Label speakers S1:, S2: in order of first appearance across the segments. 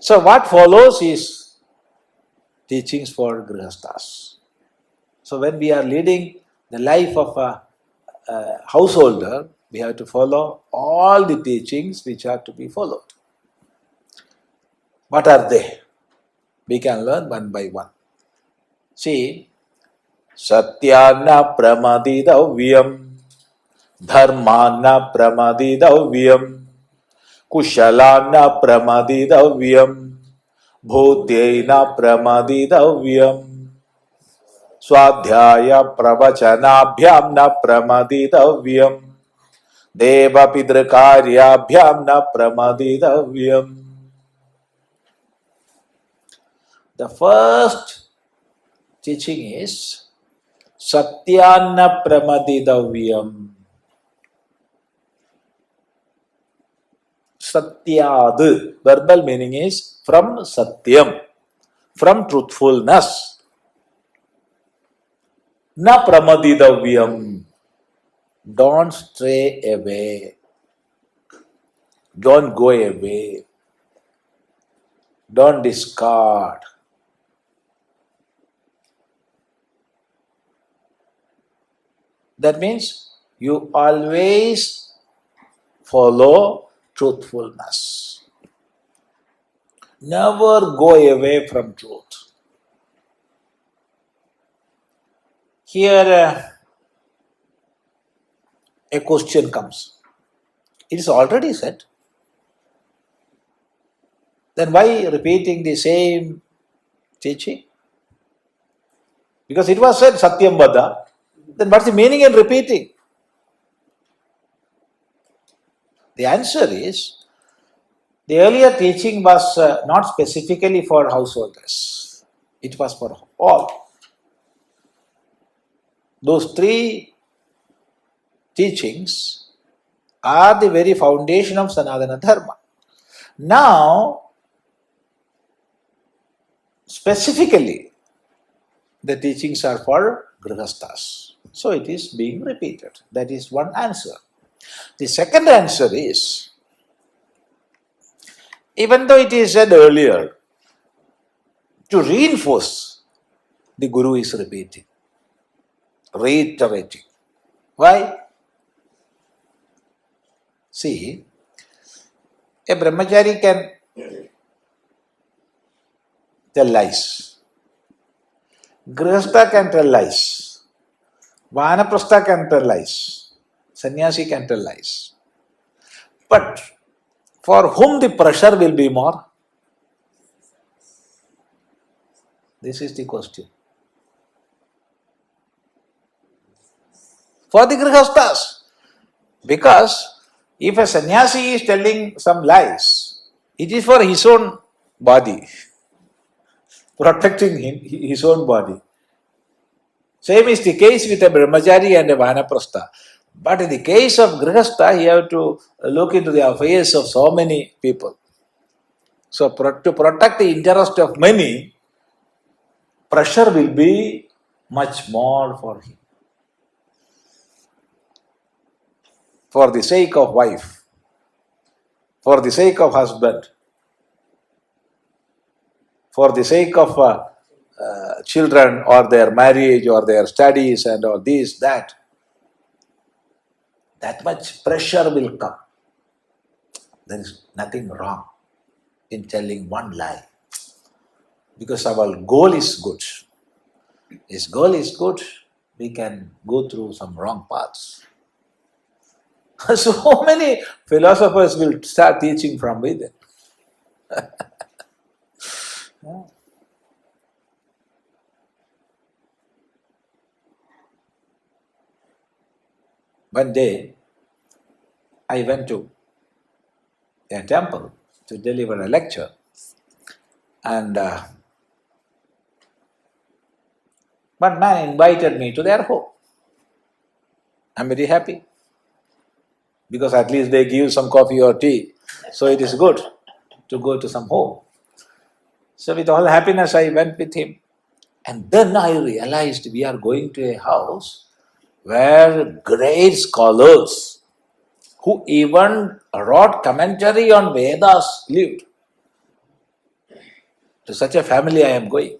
S1: So what follows is teachings for grihasthas. So when we are leading the life of a householder, we have to follow all the teachings which are to be followed. What are they? We can learn one by one. See, satyaṃ pramaditavyam, dharmānna pramaditavyam, kuśalānna pramaditavyam, bhūtyai pramaditavyam, svādhyāyapravacanābhyāṃ pramaditavyam, devapidrikaryābhyāṃ pramaditavyam. The first teaching is satyaṃ pramaditavyam. Satyād, verbal meaning is from satyam, from truthfulness. Na pramaditavyam, don't stray away, don't go away, don't discard. That means you always follow truthfulness. Never go away from truth. Here a question comes. It is already said. Then why repeating the same teaching? Because it was said satyaṃ vada. Then what's the meaning in repeating? The answer is, the earlier teaching was not specifically for householders. It was for all. Those three teachings are the very foundation of Sanatana Dharma. Now, specifically, the teachings are for grihasthas. So it is being repeated. That is one answer. The second answer is, even though it is said earlier, to reinforce, the Guru is repeating, reiterating. Why? See, a brahmachari can tell lies. Grihastha can tell lies. Vanaprastha can tell lies. Sannyasi can tell lies. But for whom the pressure will be more? This is the question. For the grihasthas. Because if a sannyasi is telling some lies, it is for his own body, protecting his own body. Same is the case with a brahmachari and a vanaprastha. But in the case of grihastha, he have to look into the affairs of so many people. So to protect the interest of many, pressure will be much more for him. For the sake of wife, for the sake of husband, for the sake of children or their marriage or their studies and all this, that much pressure will come. There is nothing wrong in telling one lie. Because our goal is good. His goal is good, we can go through some wrong paths. So many philosophers will start teaching from within. One day, I went to a temple to deliver a lecture, and one man invited me to their home. I'm very happy, because at least they give some coffee or tea, so it is good to go to some home. So with all happiness, I went with him. And then I realized we are going to a house where great scholars who even wrote commentary on Vedas lived. To such a family I am going.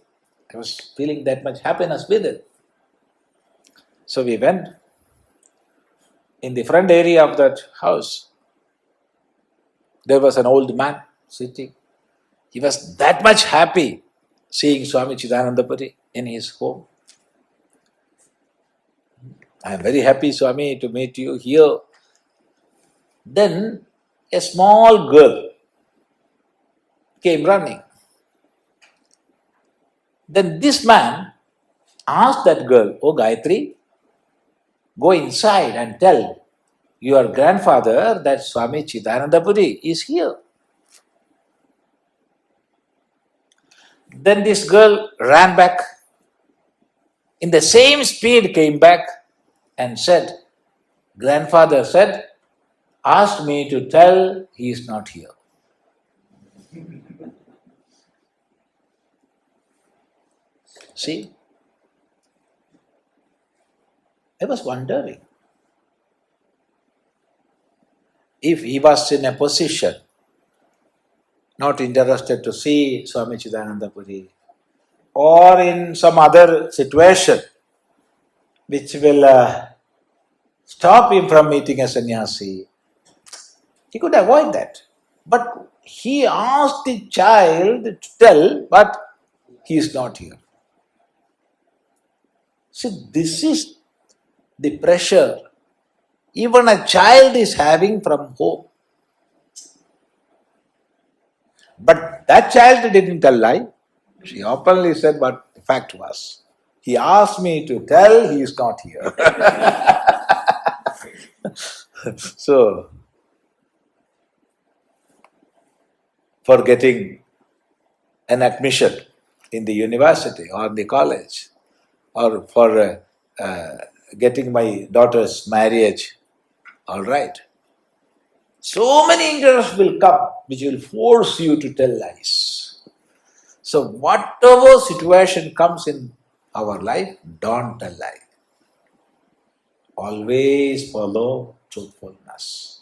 S1: I was feeling that much happiness with it. So we went. In the front area of that house, there was an old man sitting. He was that much happy seeing Swami Chidanandapuri in his home. I am very happy, Swami, to meet you here. Then a small girl came running. Then this man asked that girl, "Oh Gayatri, go inside and tell your grandfather that Swami Chidanandapuri is here." Then this girl ran back, in the same speed came back and said, "Grandfather said, asked me to tell he is not here." See, I was wondering, if he was in a position not interested to see Swami Chidanandapuri, or in some other situation which will stop him from meeting a sannyasi, he could avoid that. But he asked the child to tell, but he is not here. See, this is the pressure even a child is having from home. But that child didn't tell lie. She openly said what the fact was. He asked me to tell he is not here. So, for getting an admission in the university or the college, or for getting my daughter's marriage, all right. So many interests will come which will force you to tell lies. So whatever situation comes in our life, don't tell lie. Always follow truthfulness.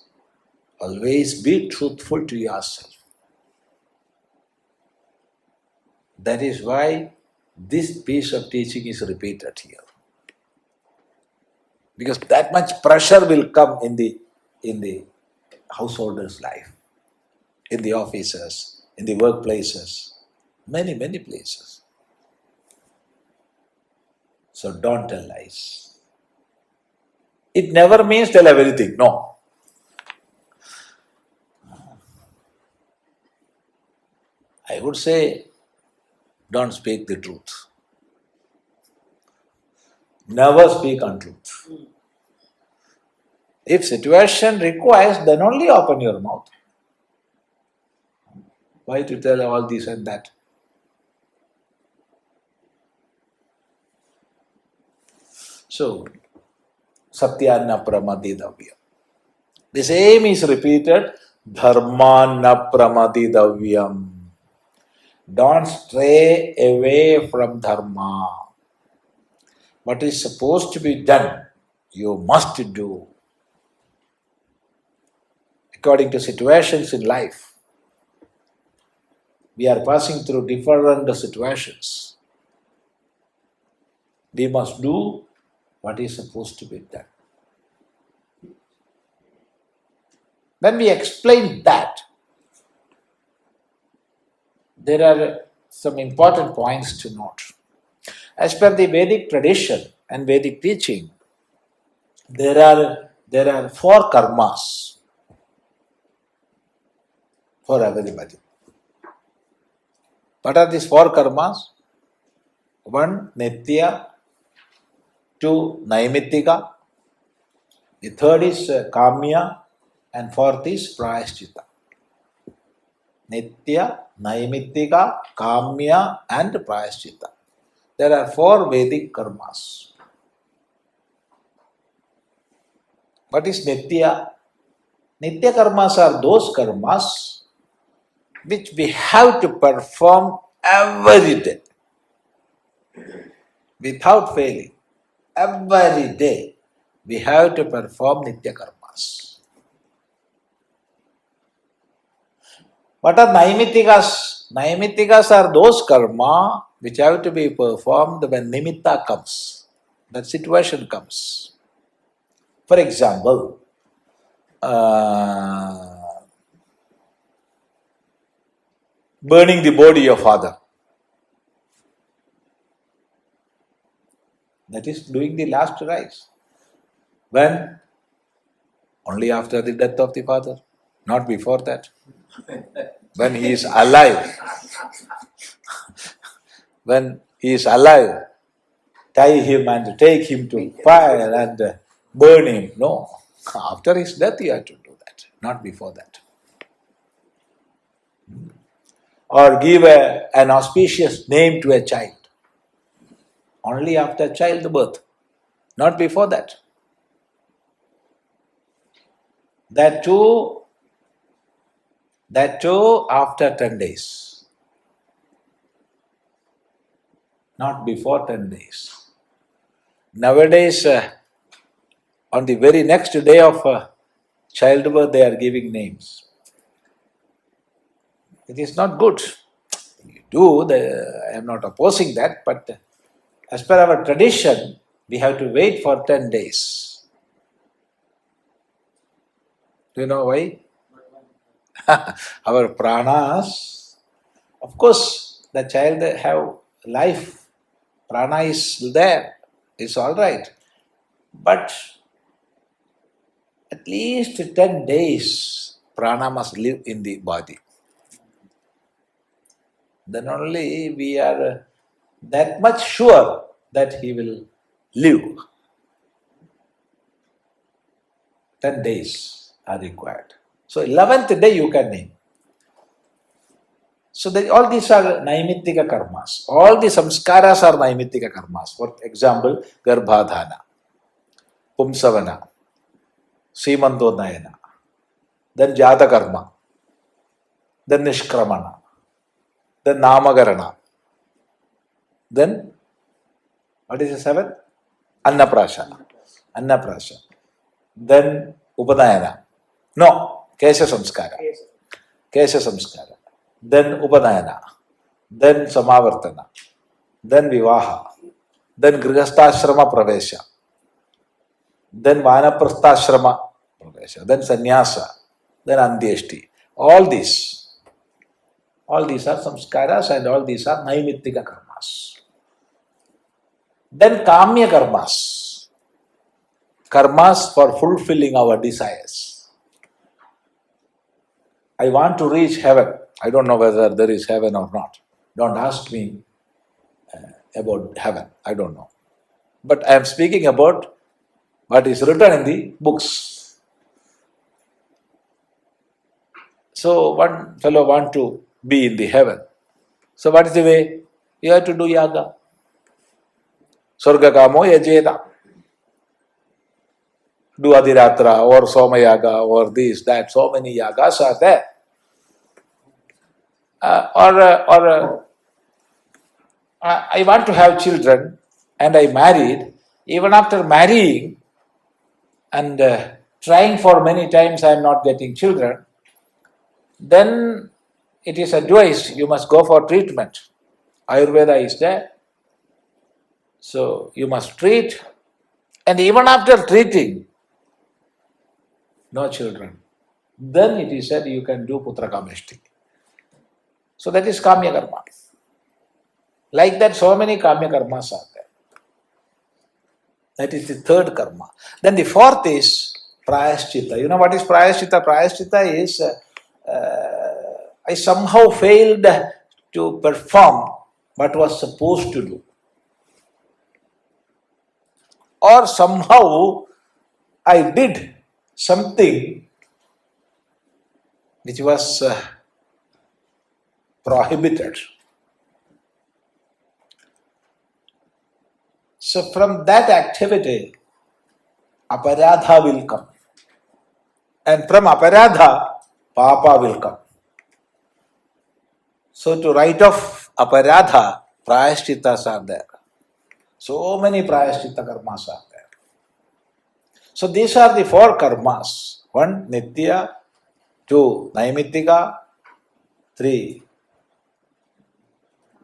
S1: Always be truthful to yourself. That is why this piece of teaching is repeated here. Because that much pressure will come in the householder's life, in the offices, in the workplaces, many places. So don't tell lies. It never means tell everything, no. I would say, don't speak the truth. Never speak untruth. If situation requires, then only open your mouth. Why to tell all this and that? So, satyaṃ pramaditavyam. The same is repeated, dharmaṃ pramaditavyam. Don't stray away from dharma. What is supposed to be done, you must do. According to situations in life, we are passing through different situations. We must do what is supposed to be done. When we explain that, there are some important points to note. As per the Vedic tradition and Vedic teaching, there are 4 karmas for everybody. What are these 4 karmas? 1, nitya. 2, naimittika. The third is kamya, and 4th is prayaschitta. Nitya, naimittika, kamya, and prayaschitta. There are 4 Vedic karmas. What is nitya? Nitya karmas are those karmas which we have to perform every day, without failing. Every day we have to perform nitya karmas. What are naimittikas? Naimittikas are those karma which have to be performed when nimitta comes, that situation comes. For example, burning the body of father. That is doing the last rites. When? Only after the death of the father, not before that. When he is alive, when he is alive, tie him and take him to fire and burn him. No, after his death you have to do that, not before that. Or give an auspicious name to a child. Only after childbirth, not before that. That too after 10 days. Not before 10 days. Nowadays, on the very next day of childbirth, they are giving names. It is not good. You do, I am not opposing that, but as per our tradition, we have to wait for 10 days. Do you know why? Our pranas, of course, the child have life, prana is there, it's all right. But at least 10 days, prana must live in the body. Then only we are that much sure that he will live. 10 days are required. So 11th day you can name. So all these are naimittika karmas. All the samskaras are naimittika karmas. For example, garbhadhana, pumsavana, simantodayana, then jata karma, then nishkramana, then namagarana, then what is the seventh? Annaprasha. Then upadayana. No, kesha samskara. Then upadayana. Then samavartana. Then vivaha. Then grihasthashrama pravesha. Then vanaprastha pravesha. Then sannyasa. Then andyeshti. All these are samskaras and all these are naimittika karmas. Then kamya karmas. Karmas for fulfilling our desires. I want to reach heaven. I don't know whether there is heaven or not. Don't ask me about heaven. I don't know. But I am speaking about what is written in the books. So one fellow wants to be in the heaven. So what is the way? You have to do yaga. Sarga kamo yajeta. Do adhiratra or soma yaga or this, that. So many yagas are there. I want to have children and I married. Even after marrying and trying for many times I am not getting children, then it is advised you must go for treatment. Ayurveda is there. So you must treat, and even after treating, no children, then it is said you can do putrakameshti. So that is kamya karma. Like that, so many kamya karmas are there. That is the third karma. Then the fourth is prayaschitta. You know what is prayaschitta? Prayaschitta is I somehow failed to perform what was supposed to do. Or somehow I did something which was prohibited. So from that activity, aparadha will come. And from aparadha, papa will come. So to write off aparadha, prayashchittas are there. So many prayashchitta karmas are there. So these are the four karmas. 1, nitya. 2, naimittika. 3,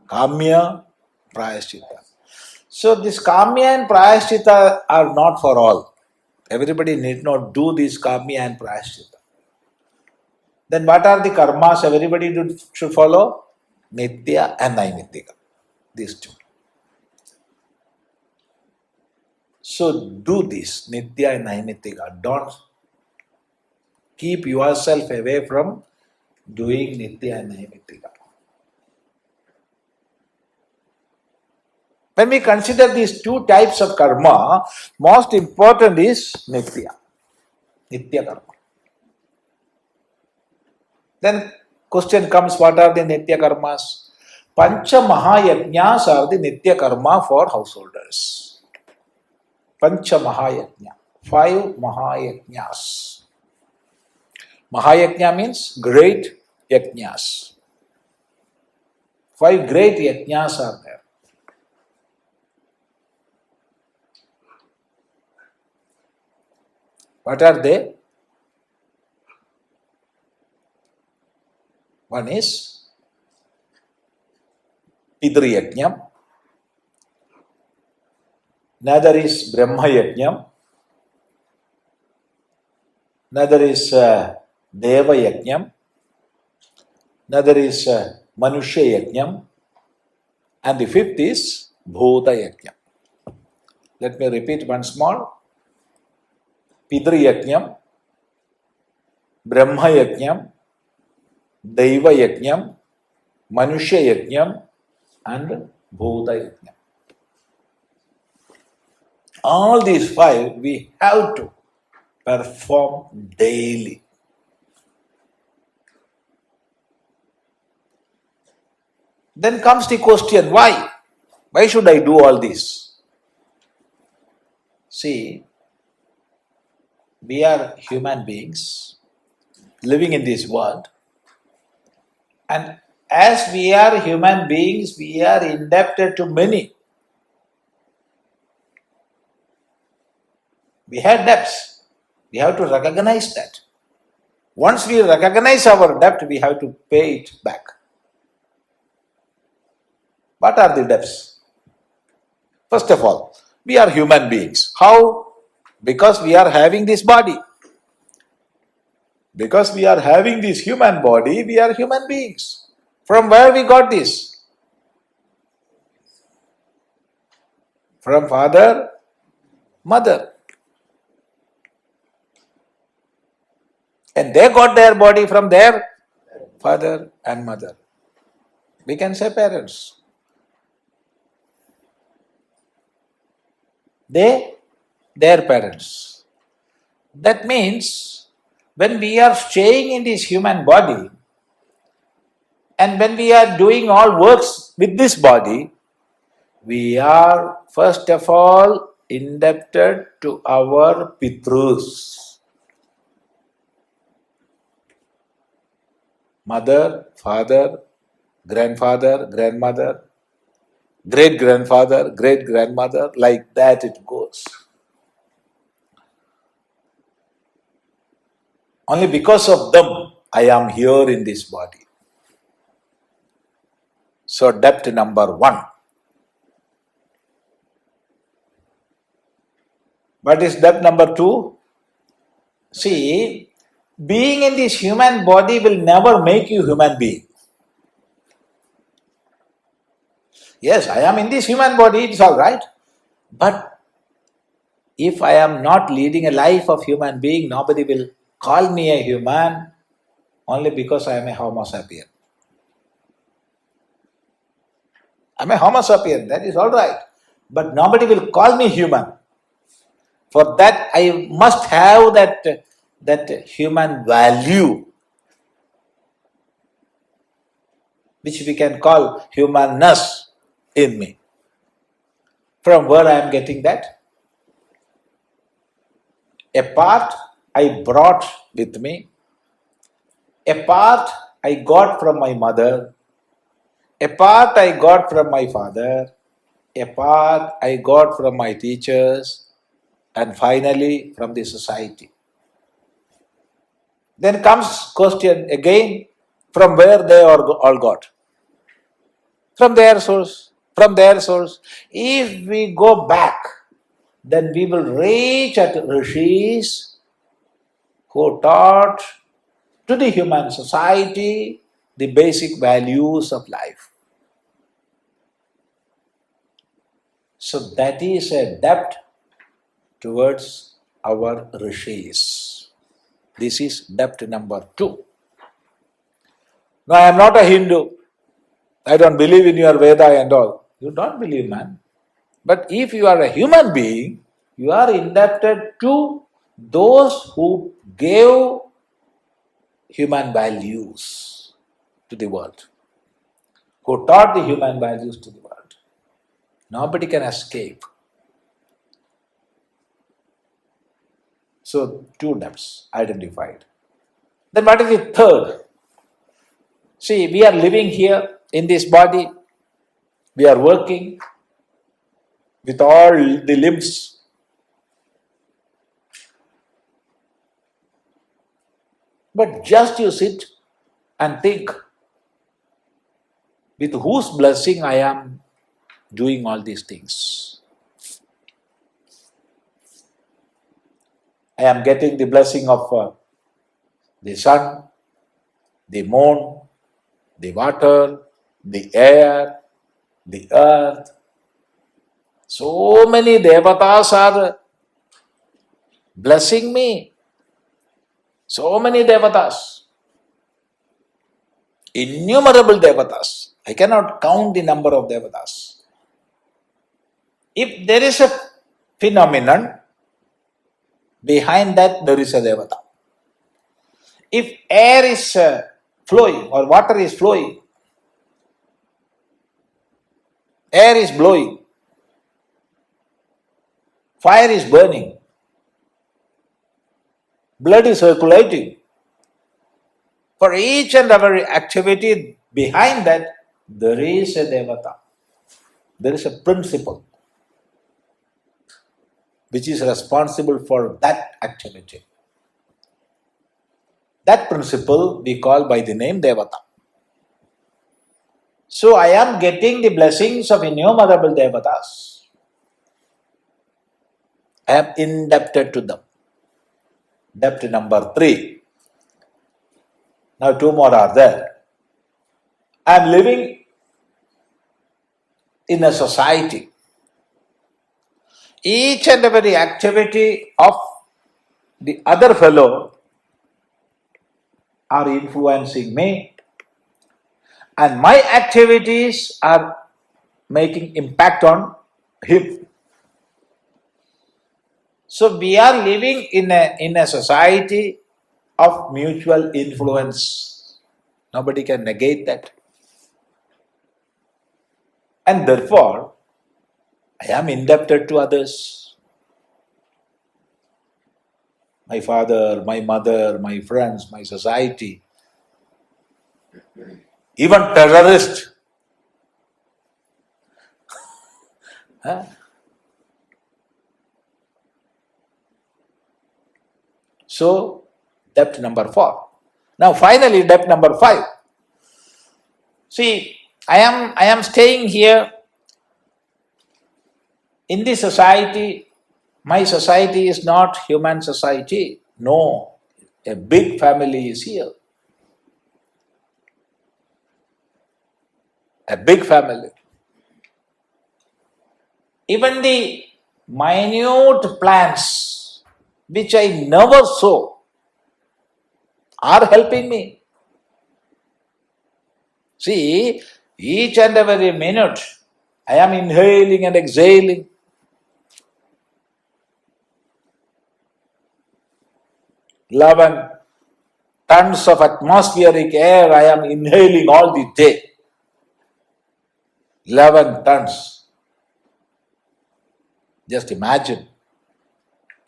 S1: Kamya, prayaschitta. So this kamya and prayaschitta are not for all. Everybody need not do this kamya and prayaschitta. Then what are the karmas everybody should follow? Nitya and Naimittika. These two. So do this, Nitya and Naimittika. Don't keep yourself away from doing Nitya and Naimittika. When we consider these two types of karma, most important is Nitya. Nitya karma. Then question comes, what are the Nitya karmas? Pancha Mahayajñas are the Nitya karma for householders. Pancha Mahayajña. 5 Mahayajñas. Mahayajña means great yajñas. 5 great yajñas are there. What are they? One is Taittiriyopanishad, another is Brahma Yajñam, another is Deva Yajñam, another is Manuśya Yajñam, and the 5th is Bhūtyai Yajñam. Let me repeat once more. Taittiriyopanishad, Brahma Yajñam, Deva Yajñam, Manuśya Yajñam, and Bhūtyai Yajñam. All these 5 we have to perform daily. Then comes the question, why? Why should I do all this? See, we are human beings living in this world, and as we are human beings, we are indebted to many. We have debts. We have to recognize that. Once we recognize our debt, we have to pay it back. What are the debts? First of all, we are human beings. How? Because we are having this body. Because we are having this human body, we are human beings. From where we got this? From father, mother. And they got their body from their father and mother. We can say parents. Their parents. That means when we are staying in this human body and when we are doing all works with this body, we are first of all indebted to our pitrus. Mother, father, grandfather, grandmother, great-grandfather, great-grandmother, like that it goes. Only because of them, I am here in this body. So debt number 1. What is debt number 2? See, being in this human body will never make you human being. Yes, I am in this human body, it's all right. But if I am not leading a life of human being, nobody will call me a human only because I am a Homo sapien. I am a Homo sapien, that is all right. But nobody will call me human. For that, I must have that human value, which we can call humanness in me. From where I am getting that? A part I brought with me, a part I got from my mother, a part I got from my father, a part I got from my teachers, and finally from the society. Then comes question again, from where they all got. from their source, from their source. If we go back, then we will reach at rishis who taught to the human society the basic values of life. So that is a debt towards our rishis. This is debt number 2. Now I am not a Hindu. I don't believe in your Veda and all. You don't believe, man. But if you are a human being, you are indebted to those who gave human values to the world, who taught the human values to the world. Nobody can escape. So, 2 debts identified. Then what is the third? See, we are living here in this body. We are working with all the limbs. But just you sit and think, with whose blessing I am doing all these things. I am getting the blessing of the sun, the moon, the water, the air, the earth. So many devatas are blessing me. So many devatas. Innumerable devatas. I cannot count the number of devatas. If there is a phenomenon, behind that there is a devata. If air is flowing or water is flowing, air is blowing, fire is burning, blood is circulating, for each and every activity behind that there is a devata. There is a principle which is responsible for that activity. That principle we call by the name Devata. So I am getting the blessings of innumerable devatas. I am indebted to them. Debt number 3. Now 2 more are there. I am living in a society. Each and every activity of the other fellow are influencing me, and my activities are making impact on him. So we are living in a society of mutual influence. Nobody can negate that. And therefore, I am indebted to others. My father, my mother, my friends, my society, even terrorists. Huh? So, debt number 4. Now finally, debt number 5. See, I am staying here in this society. My society is not human society. No, a big family is here. A big family. Even the minute plants which I never saw are helping me. See, each and every minute I am inhaling and exhaling. Eleven tons of atmospheric air I am inhaling all the day. 11 tons. Just imagine.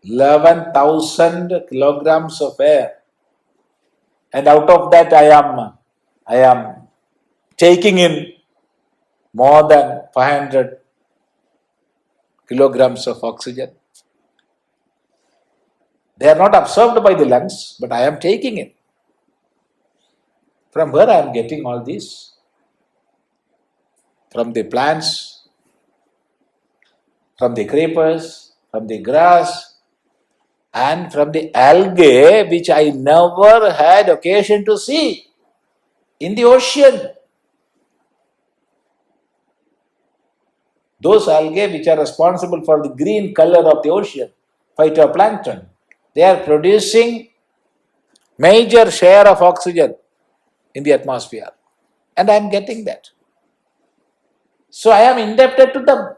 S1: 11,000 kilograms of air. And out of that I am taking in more than 500 kilograms of oxygen. They are not absorbed by the lungs, but I am taking it. From where I am getting all this? from the plants, from the creepers, from the grass, and from the algae which I never had occasion to see in the ocean. Those algae which are responsible for the green color of the ocean, phytoplankton, they are producing major share of oxygen in the atmosphere. And I am getting that. So I am indebted to them.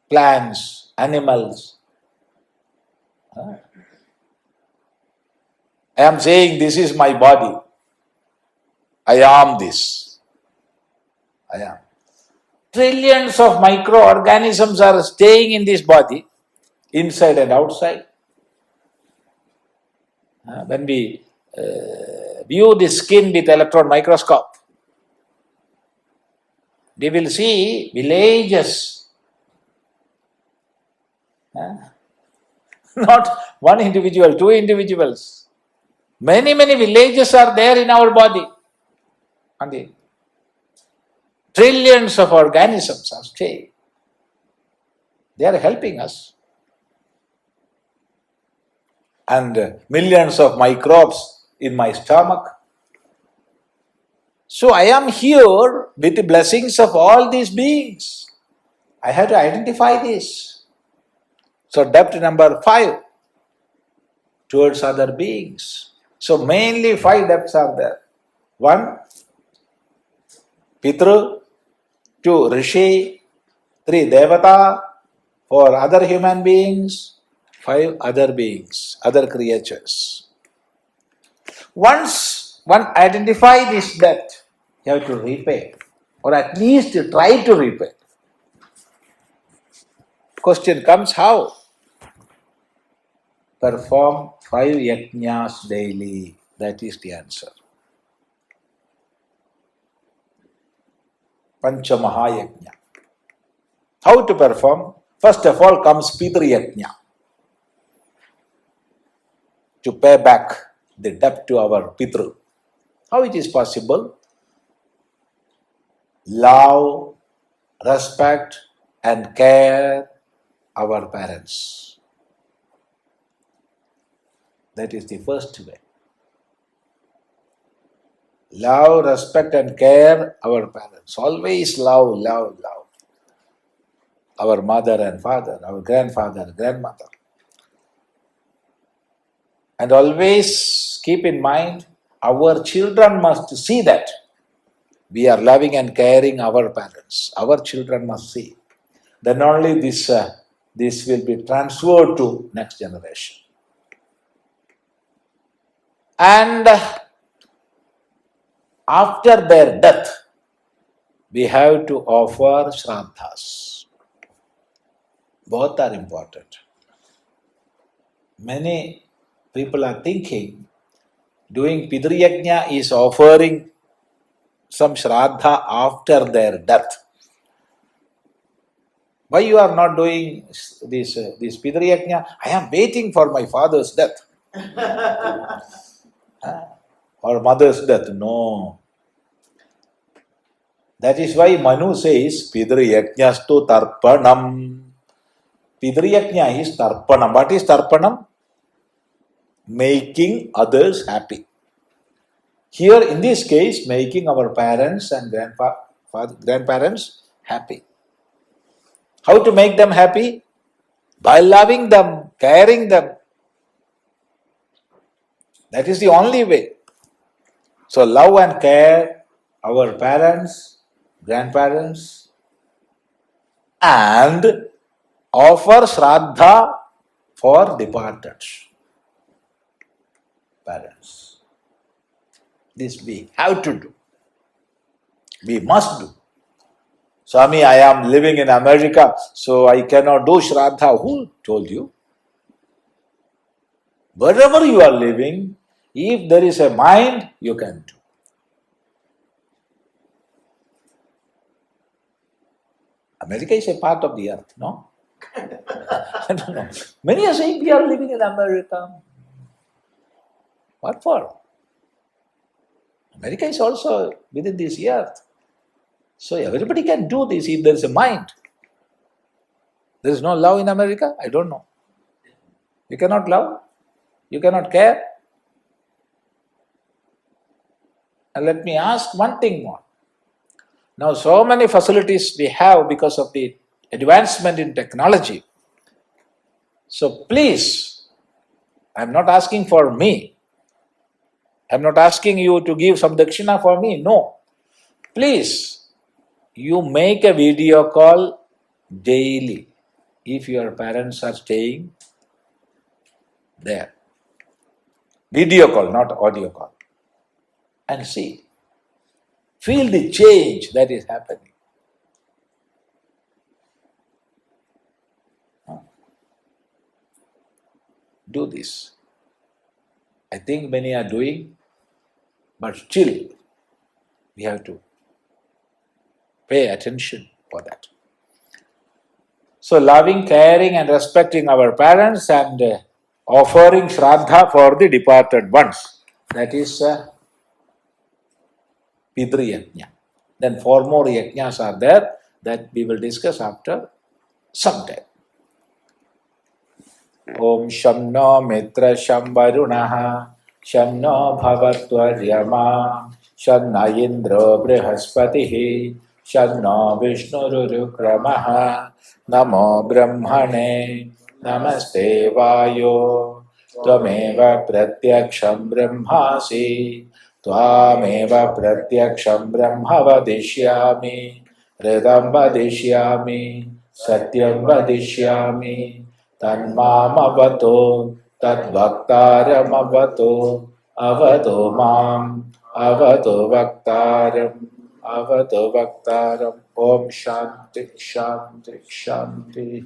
S1: Plants, animals. I am saying this is my body. I am this. I am. Trillions of microorganisms are staying in this body, inside and outside. When we view the skin with electron microscope, we will see villages. Not one individual, two individuals. Many villages are there in our body. And the trillions of organisms are staying. They are helping us. And millions of microbes in my stomach. So I am here with the blessings of all these beings. I have to identify this. So debt number 5, towards other beings. So mainly 5 debts are there. 1, Pitru. 2, Rishi. 3, Devata, for other human beings. 5, other beings, other creatures. Once one identifies this debt, you have to repay, or at least try to repay. Question comes, how? Perform 5 yajnas daily. That is the answer. Pancha Mahayajna. How to perform? First of all comes Pitriyajna. To pay back the debt to our Pitru. How it is possible? Love, respect and care our parents. That is the first way. Love, respect and care our parents. Always love. Our mother and father, our grandfather, grandmother. And always keep in mind, our children must see that we are loving and caring our parents. Our children must see. Then only this will be transferred to next generation. And after their death, we have to offer shraddhas. Both are important. Many people are thinking doing Pitriyajna is offering some shraddha after their death. Why you are not doing this Pitriyajna? I am waiting for my father's death. Or mother's death. No. That is why Manu says, Pitriyajnastu tarpanam. Pitriyajna is tarpanam. What is tarpanam? Making others happy. Here in this case, making our parents and grandparents happy. How to make them happy? By loving them, caring them. That is the only way. So love and care our parents, grandparents, and offer shraddha for departed parents. This we have to do. We must do. Swami, I am living in America, so I cannot do shraddha. Who told you? Wherever you are living, if there is a mind, you can do. America is a part of the earth, no? I don't know. Many are saying we are living in America. What for? America is also within this earth. So everybody can do this if there is a mind. There is no love in America? I don't know. You cannot love? You cannot care? And let me ask one thing more. Now so many facilities we have because of the advancement in technology. So please, I am not asking for me. I am not asking you to give some dakshina for me. No. Please, you make a video call daily if your parents are staying there. Video call, not audio call. And see. Feel the change that is happening. Do this. I think many are doing, but still we have to pay attention for that. So loving, caring and respecting our parents and offering shraddha for the departed ones. That is Pitriyajna. Then 4 more yajnas are there that we will discuss after some time. Om Sham No Mitra Sham Varunaha Sham No Bhavatvaryama Sham Na Indra Brihaspatihi Sham No Vishnurukramaha Namo Brahmane Namaste Vayo Tvameva Pratyaksham Brahmasi Tvameva Pratyaksham Brahma Vadishyami Hridam Vadishyami Satyam Vadishyami Tanmam avato tadvaktaram avato avato mam avato vaktaram Om Shanti Shanti Shanti.